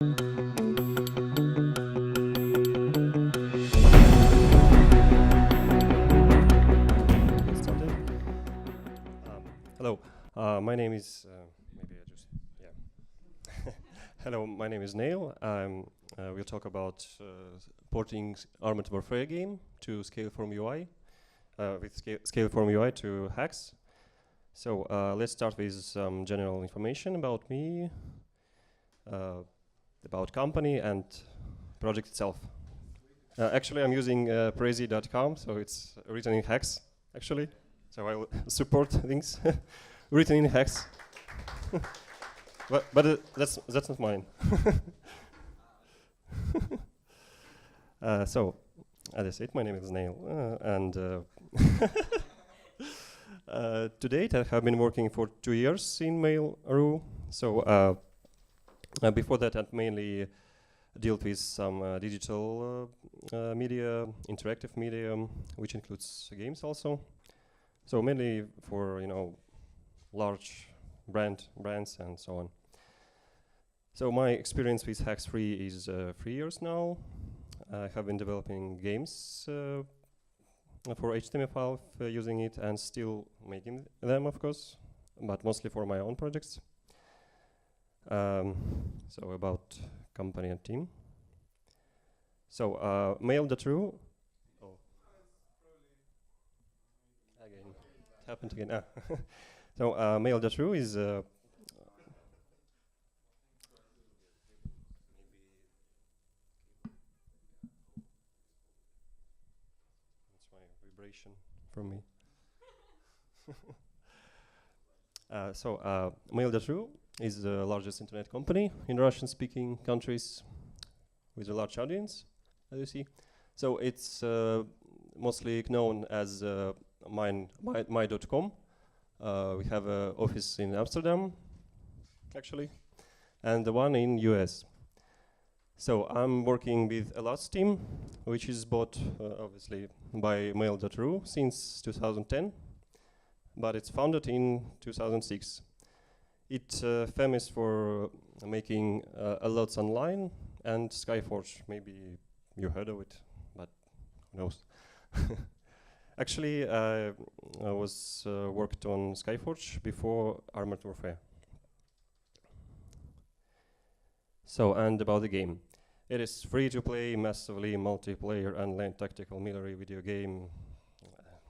Hello, my name is, maybe I just, yeah. Hello, my name is Neil. We'll talk about porting Armored Warfare game to Scaleform UI, with Scaleform UI to Haxe. So let's start with some general information about me, about company and project itself. Actually, I'm using prezi.com, so it's written in Haxe, actually. So I will support things written in Haxe. but that's not mine. So, as I said, my name is Neil, and to date I have been working for 2 years in Mail.ru. So before that, I mainly dealt with some digital media, interactive media, which includes games also. So mainly for large brands and so on. So my experience with Haxe 3 is 3 years now. I have been developing games for HTML5 using it and still making them, of course, but mostly for my own projects. So about company and team. So Mail.ru. Oh. Again, it happened again. So Mail.ru is that's my vibration from me. So Mail.ru is the largest internet company in Russian-speaking countries with a large audience, as you see. So it's mostly known as my.com. We have an office in Amsterdam, actually, and the one in US. So I'm working with a LAS team, which is bought, obviously, by Mail.ru since 2010, but it's founded in 2006. It's famous for making alerts online and Skyforge. Maybe you heard of it, but who knows? Actually, I was worked on Skyforge before Armored Warfare. So, and about the game. It is free to play, massively multiplayer, online tactical military video game,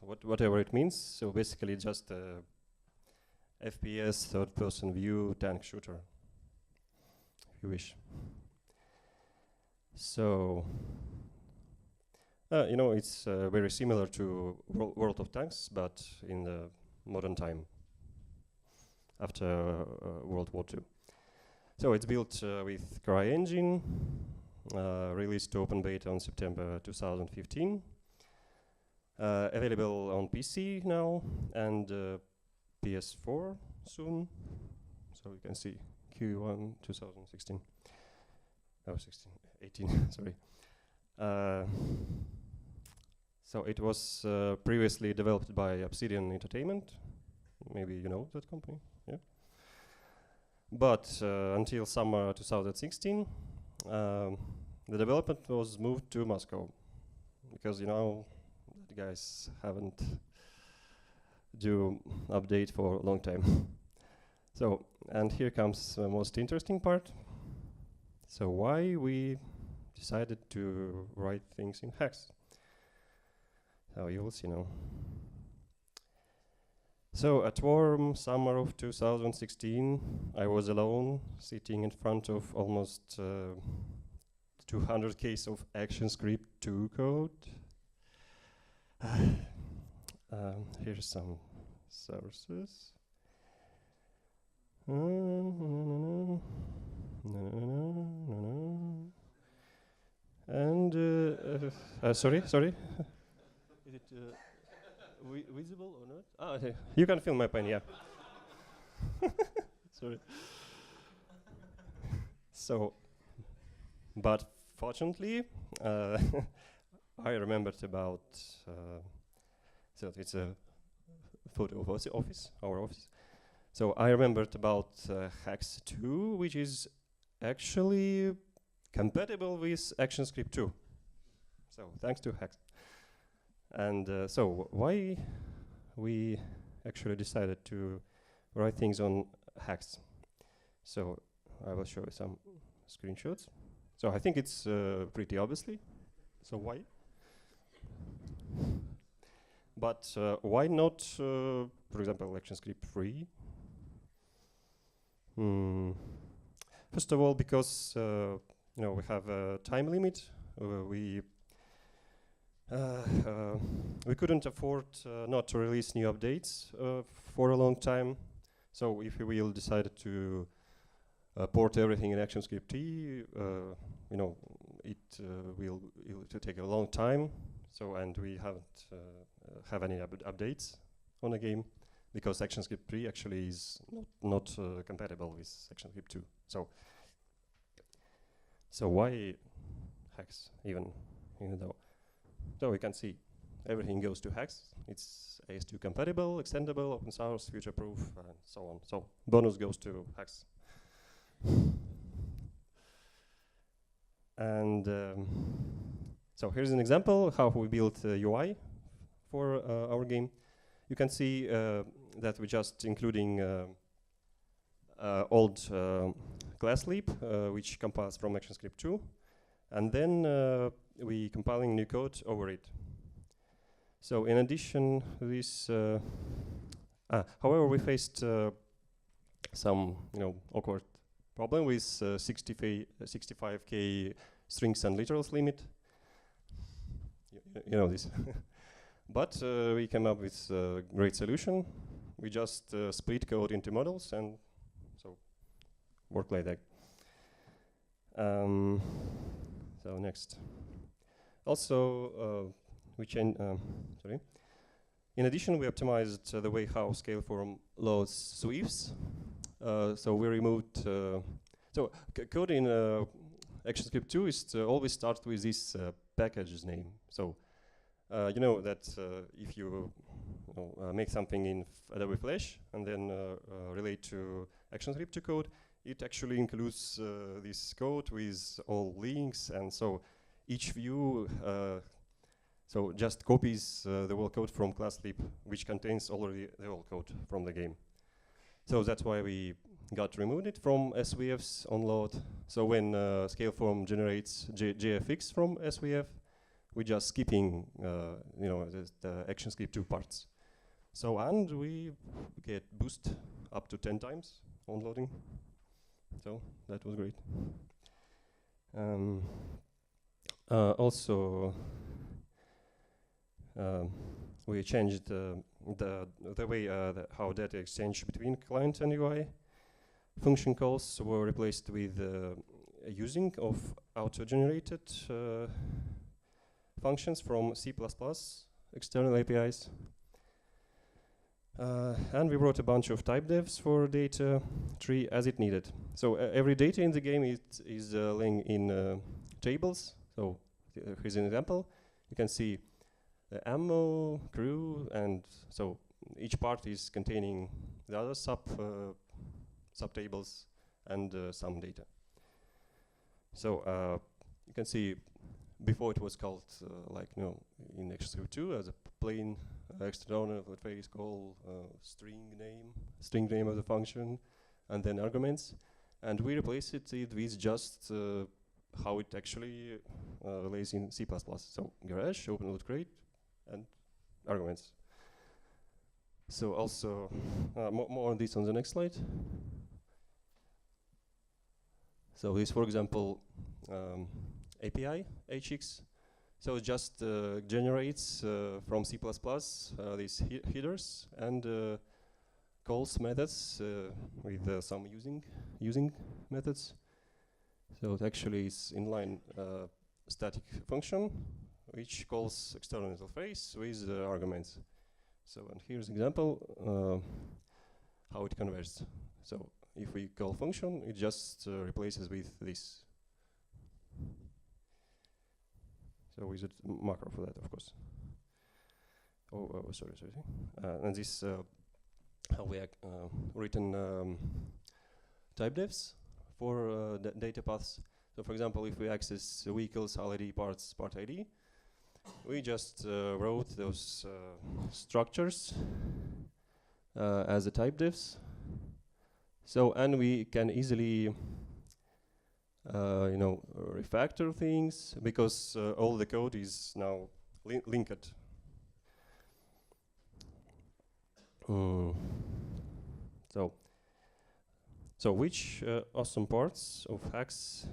whatever it means. So basically just a FPS, third-person view, tank shooter, if you wish. So, it's very similar to World of Tanks, but in the modern time, after World War II. So it's built with CryEngine, released to open beta on September 2015. Available on PC now, and PS4 soon. So you can see Q1 2016. Oh, 18, sorry. So it was previously developed by Obsidian Entertainment. Maybe you know that company, yeah? But until summer 2016, the development was moved to Moscow because, the guys haven't do update for a long time. So, and here comes the most interesting part. So why we decided to write things in Haxe? So you will see now. So at warm summer of 2016, I was alone, sitting in front of almost 200 Ks of ActionScript 2 code. Here's some sources. And sorry. Is it visible or not? Ah, okay. You can feel my pen, yeah. Sorry. So, but fortunately, I remembered about. So it's a photo of our office. So I remembered about Haxe 2, which is actually compatible with ActionScript 2. So thanks to Haxe. And so why we actually decided to write things on Haxe? So I will show you some screenshots. So I think it's pretty obviously. So why? But why not, for example, ActionScript 3? First of all, because we have a time limit. We couldn't afford not to release new updates for a long time. So if we will decide to port everything in ActionScript T, it will take a long time. So and we haven't have any updates on the game because ActionScript 3 actually is not compatible with ActionScript 2. So why Haxe even though? So we can see everything goes to Haxe. It's AS2 compatible, extendable, open source, future-proof, and so on. So bonus goes to Haxe. And so here's an example how we built UI for our game. You can see that we're just including old class leap, which compiles from ActionScript 2, and then we compiling new code over it. So in addition, this, however, we faced some awkward problem with 65k strings and literals limit. You know this. But we came up with a great solution. We just split code into models and so work like that. So next. Also, we changed, in addition, we optimized the way how Scaleform loads sweeps. So we removed, code in ActionScript 2 is to always start with this package name. So you know that if you make something in Adobe Flash and then relate to ActionScript 2 code, it actually includes this code with all links, and so each view so just copies the whole code from class leap, which contains already the whole code from the game. So that's why we got removed it from SVF's on load. So when Scaleform generates JFX from SVF, we're just skipping the ActionScript 2 parts. So and we get boost up to 10 times on loading. So that was great. Also, we changed the way how data exchange between client and UI. Function calls were replaced with using of auto-generated functions from C++ external APIs. And we wrote a bunch of type devs for data tree as it needed. So every data in the game is laying in tables. So here's an example. You can see the ammo, crew, and so each part is containing the other subtables and some data. So you can see before it was called in ActionScript 2 as a plain external face call string name of the function, and then arguments, and we replaced it with just how it actually lays in C++. So garage, open loot crate, and arguments. So also more on this on the next slide. So this, for example, API HX. So it just generates from C++ these headers and calls methods with some using methods. So it actually is inline static function which calls external interface with arguments. So and here's an example how it converts. So if we call function, it just replaces with this. So with a macro for that, of course. Sorry. And this how we written type devs for data paths. So for example, if we access vehicles, ID, parts, part ID, we just wrote those structures as a type diffs. So, and we can easily refactor things because all the code is now linked. So which awesome parts of Haxe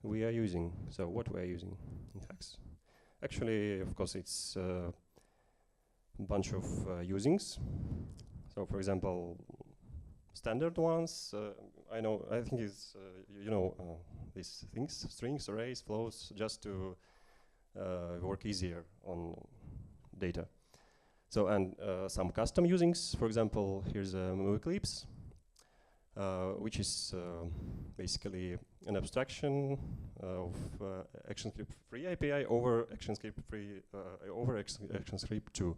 we are using? So what we are using in Haxe? Actually, of course, it's a bunch of usings. So for example, standard ones, I think it's, these things, strings, arrays, flows, just to work easier on data. So, and some custom usings, for example, here's a Eclipse, which is basically an abstraction of ActionScript free API over ActionScript free, over ActionScript 2.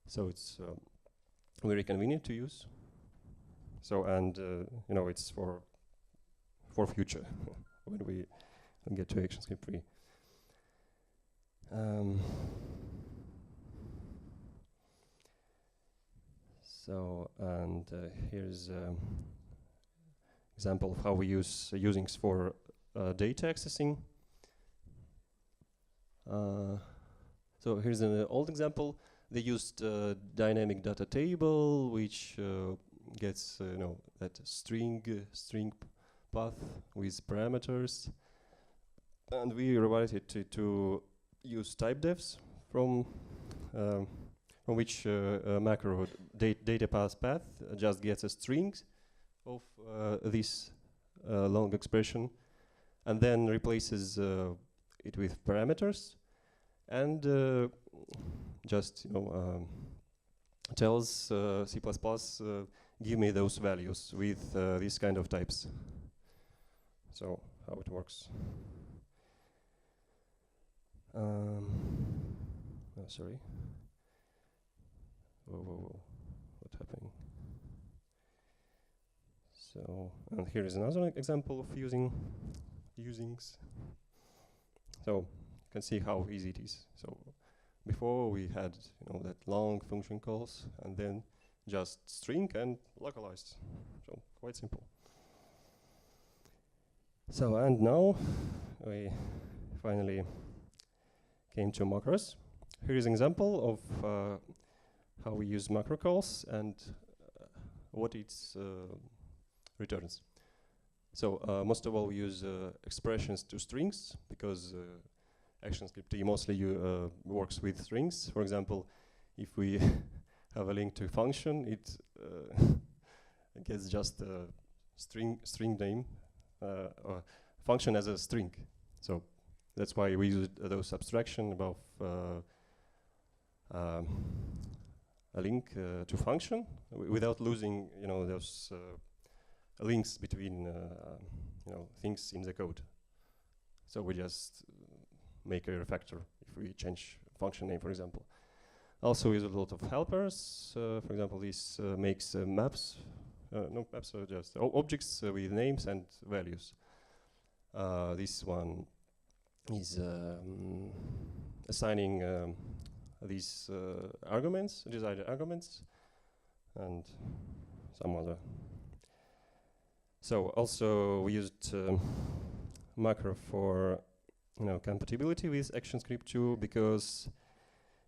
So it's very convenient to use. So, and it's for future when we get to ActionScript 3. So, and here's example of how we use usings for data accessing. So here's an old example. They used dynamic data table, which gets that string path with parameters, and we rewrite it to use type diffs from which macro data path just gets a string of this long expression, and then replaces it with parameters, and just tells C++ give me those values with these kind of types. So how it works. Oh, sorry. Whoa, what's happening? So, and here is another example of usings. So you can see how easy it is. So before we had that long function calls, and then just string and localized. So quite simple. So, and now we finally came to macros. Here is an example of how we use macro calls and what it returns. So most of all, we use expressions to strings because ActionScript mostly works with strings. For example, if we have a link to a function, it gets just a string name, or function as a string. So that's why we use those abstraction above a link to function without losing those links between things in the code. So we just make a refactor if we change function name, for example. Also use a lot of helpers. For example, this makes maps. No, maps are just objects with names and values. This one is assigning these arguments, desired arguments, and some other. So also we used macro for compatibility with ActionScript 2 because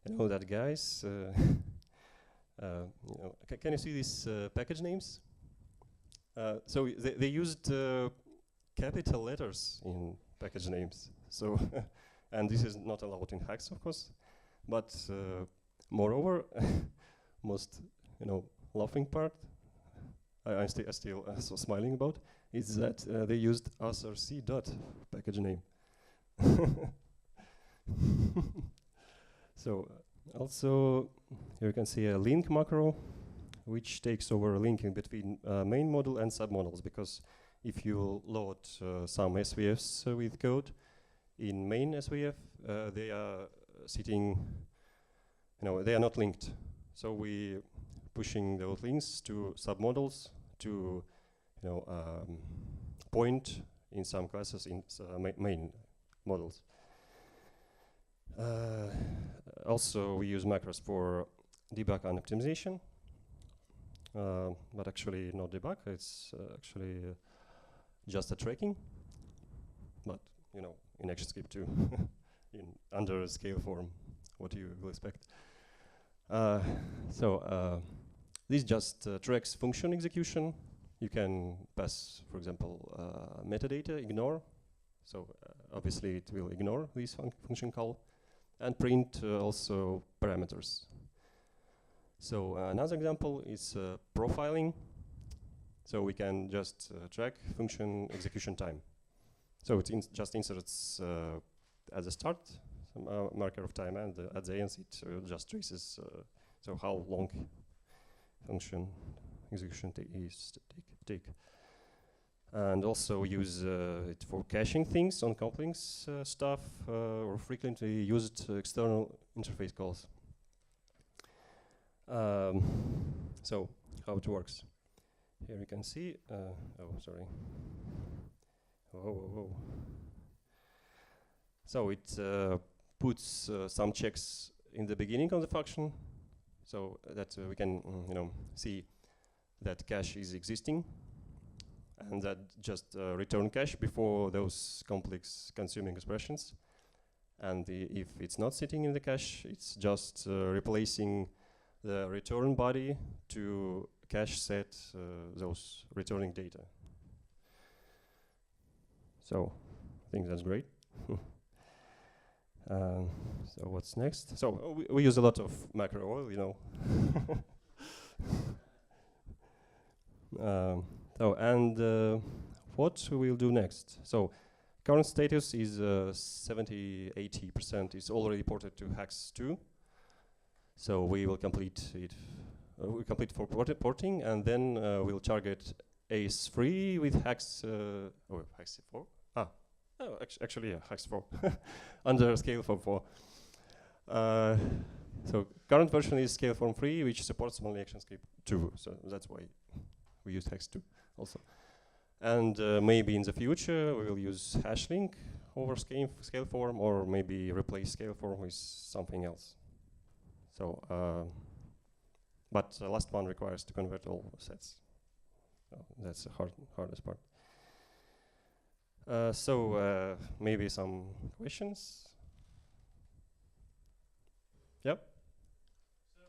that guys. Can you see these package names? So they used capital letters in package names. So and this is not allowed in Haxe, of course. But moreover, most laughing part, I'm still so smiling about, is that they used src dot package name. So also here you can see a link macro, which takes over linking between main model and submodels, because if you load some SVFs with code in main SVF, they are sitting, they are not linked. So we pushing those links to submodels to, point in some classes in main models. Also, we use macros for debug and optimization, but actually not debug. It's actually just a tracking, but you know, in ActionScript too, under Scaleform, what you will expect. This just tracks function execution. You can pass, for example, metadata, ignore. So obviously it will ignore this function call, and print also parameters. So another example is profiling. So we can just track function execution time. So it just inserts at the start some marker of time, and at the end it just traces so how long function execution take. And also use it for caching things on couplings stuff or frequently used external interface calls. So how it works. Here you can see, oh, sorry. Whoa. So it puts some checks in the beginning of the function, so that we can, see that cache is existing, and that just return cache before those complex consuming expressions. And if it's not sitting in the cache, it's just replacing the return body to cache set those returning data. So I think that's great. So what's next? So we use a lot of macro oil, you know. What we'll do next? So current status is 70-80% is already ported to Haxe 2. So we will complete it. We complete for porting, and then we'll target ACE3 with Haxe. Haxe 4. Actually, yeah, Haxe 4 under Scaleform 4. So current version is Scaleform 3, which supports only ActionScript 2. So that's why we use Haxe 2 also. And maybe in the future we will use hashlink over Scaleform, or maybe replace Scaleform with something else. So, but the last one requires to convert all sets. So that's the hardest part. Maybe some questions? Yep. So,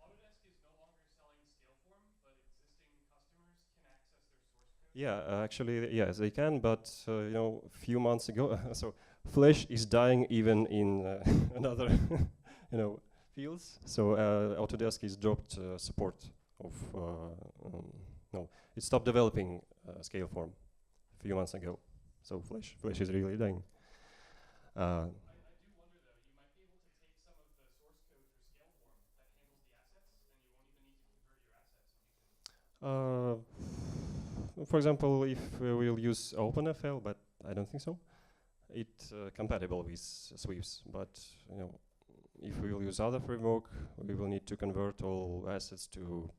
Autodesk is no longer selling Scaleform, but existing customers can access their source code? Yeah, actually, yes, they can, but a few months ago, so Flash is dying even in another, fields. So Autodesk has dropped support of, it stopped developing Scaleform a few months ago. So Flash is really dying. I do wonder though, you might be able to take some of the source code for Scaleform that handles the assets, and you won't even need to convert your assets, and you can. For example, if we'll use OpenFL, but I don't think so. It's compatible with sweeps, but if we will use other framework, we will need to convert all assets to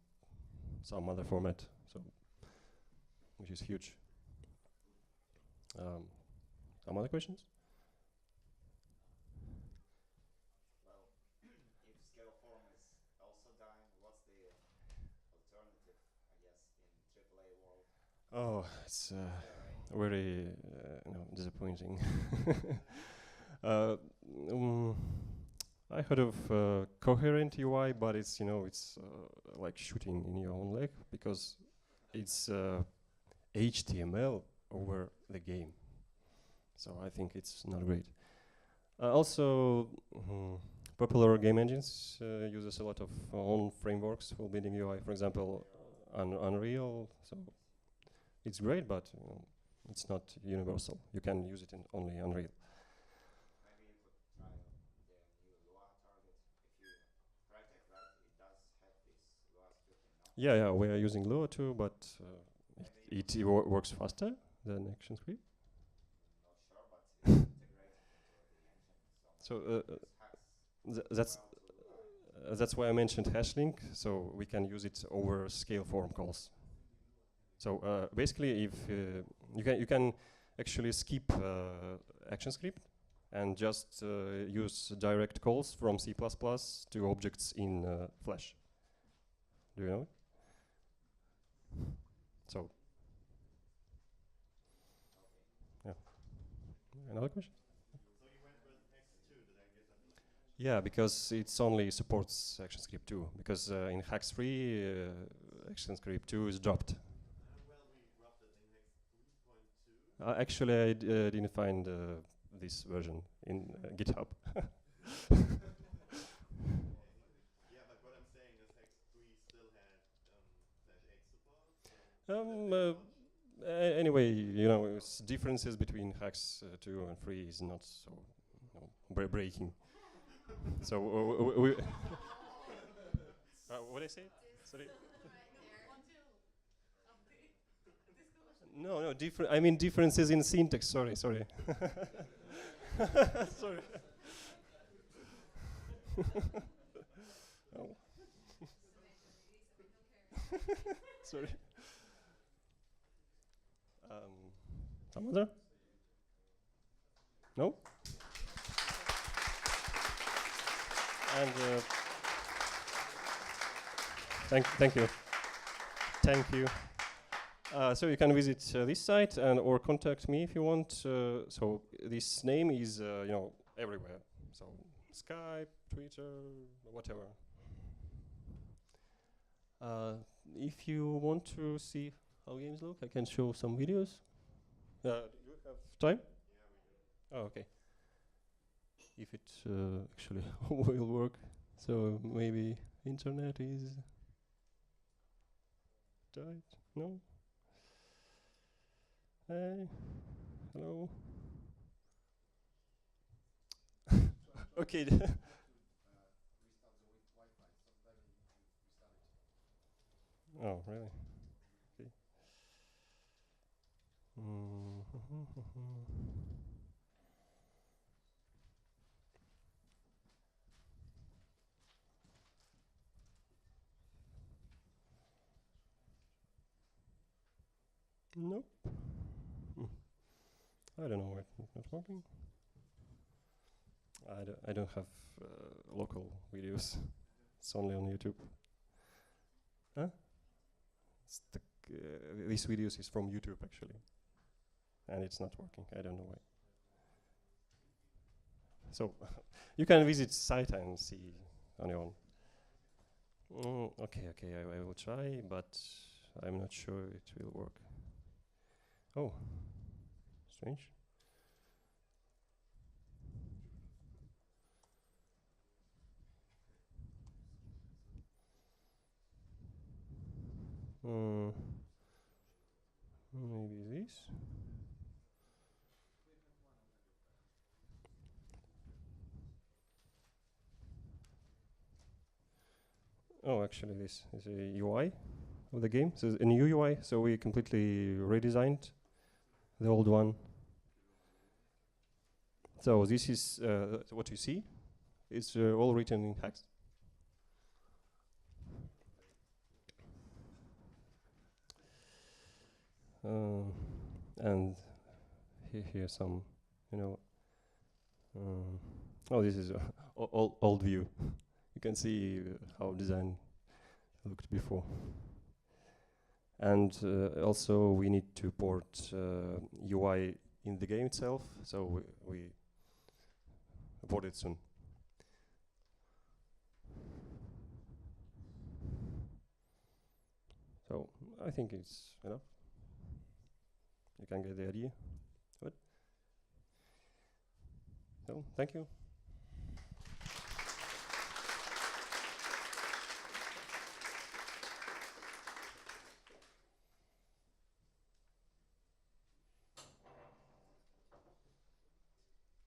some other format, so which is huge. Some other questions? Well, if Scaleform is also dying, what's the alternative, I guess, in AAA world? Oh, it's very disappointing. I heard of coherent UI, but it's like shooting in your own leg, because it's HTML over the game. So I think it's not great. Also, popular game engines uses a lot of own frameworks for building UI. For example, Unreal. So it's great, but it's not universal. You can use it in only Unreal. Maybe you could try the new Lua target. If you write it right, it does have this Lua scripting, no? Yeah, we are using Lua too, but it works faster than ActionScript. Not sure, but it's integrated into the engine. So that's why I mentioned hashlink. So we can use it over Scaleform calls. So basically, if you can actually skip ActionScript and just use direct calls from C++ to objects in Flash. Do you know it? So, yeah. Another question? Yeah, because it's only supports ActionScript 2. Because in Haxe 3, ActionScript 2 is dropped. Actually, I didn't find this version in GitHub. Anyway, you know, differences between Haxe 2 and 3 is not so breaking. So what did I say? Sorry. No, different. I mean differences in syntax. Sorry. Sorry. Oh. Sorry. Some other? No? And thank you. Thank you. So you can visit this site and or contact me if you want. So this name is you know, everywhere. So Skype, Twitter, whatever. If you want to see how games look, I can show some videos. Do you have time? Oh, okay. If it actually will work. So maybe internet is died. No. Hey, hello. Okay. Oh, really? Okay. Nope. I don't know why it's not working. I don't have local videos. It's only on YouTube. Huh? This videos is from YouTube actually, and it's not working. I don't know why. So you can visit site and see on your own. Okay, I will try, but I'm not sure it will work. Oh, strange. Maybe this. Oh, actually, this is a UI of the game. So a new UI. So we completely redesigned the old one. So this is what you see. It's all written in Haxe. And here some, you know. Oh, this is old view. You can see how design looked before. And also we need to port UI in the game itself, so we port it soon. So I think it's enough. You can get the idea. Good. So thank you.